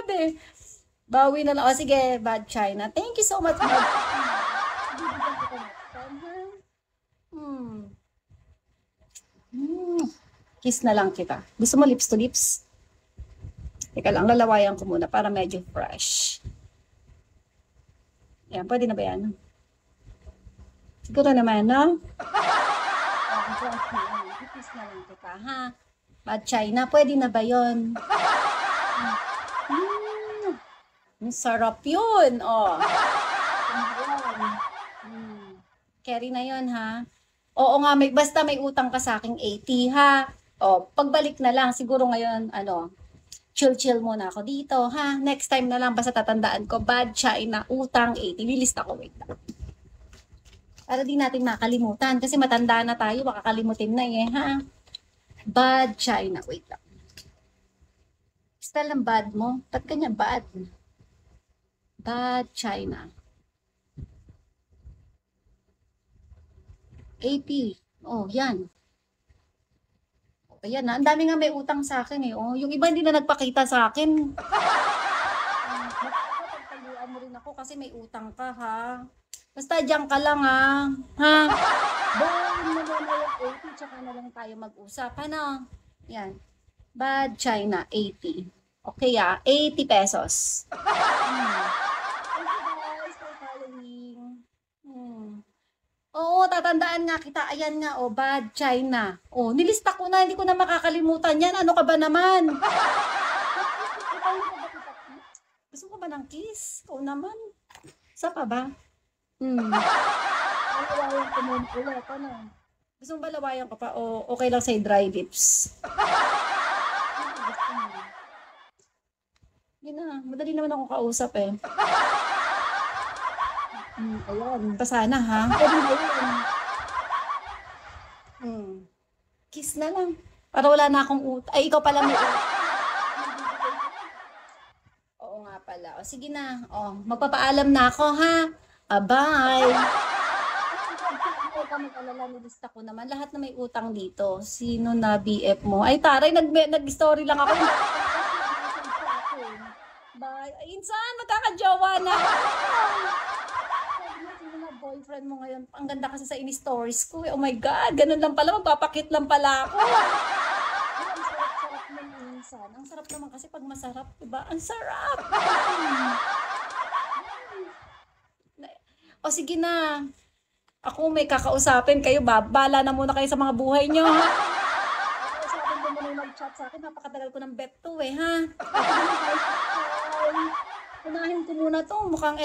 eh. Bawi na lang. O sige, Bad China. Thank you so much, Bad China. Hmm. Kiss na lang kita. Gusto mo lips to lips? Teka lang, lalawayan ko muna para medyo fresh. Yan, pwede na ba yan? Siguro naman, no? Kiss na lang kita, ha? Bad China, pwede na ba yun? Sarap yun, oh. Carry na yun, ha? Oo nga, basta may utang ka sa aking 80, ha? O, pagbalik na lang, siguro ngayon, chill-chill muna ako dito, ha? Next time na lang, basta tatandaan ko, Bad China, utang 80. Lilista ko, wait lang. Para di natin makalimutan, kasi matanda na tayo, makakalimutin na ha? Bad China, wait lang. Spell ng bad mo, ba't kanya bad? Bad China. AP. Oh, yan. Ayan na. Ang dami nga may utang sa akin eh. Oh, yung iba hindi na nagpakita sa akin. Pagtaluan mo rin ako kasi may utang ka ha. Basta diyan ka lang ha. Ha? Doon na lang yung 80 tsaka na lang tayo mag-usap. Ano? Yan. Bad China, 80. Okay 80 pesos. Oo, tatandaan nga kita. Ayan nga, Bad China. Nilista ko na, hindi ko na makakalimutan yan. Ano ka ba naman? Gusto ko ba ng kiss? Oo naman. Sa pa ba? Balawayan ko muna ulit. Ano? Gusto mo balawayan ka pa? O okay lang sa'yo dry lips? Yun na, madali naman ako kausap eh. Ayan, pasana ha. Kiss na lang. Para wala na akong ay, ikaw pala may Oo nga pala. O sige na. Magpapaalam na ako ha. Bye. Mag-alala, nilista ko naman. Lahat na may utang dito. Sino na BF mo? Ay, taray, nag-story lang ako. Bye. Ay, insan, magkakajowa na. Boyfriend mo ngayon, ang ganda kasi sa in-stories ko. Oh my God, ganun lang pala, magpapakit lang pala ako. Ang sarap-sarap ng minsan. Ang sarap naman kasi pag masarap, diba? Ang sarap! O sige na, ako may kakausapin kayo, bala na muna kayo sa mga buhay nyo, ha? Kakausapin ko muna yung mag-chat sa akin, napakatagal ko ng bet to ha? Unahin ko muna to, mukhang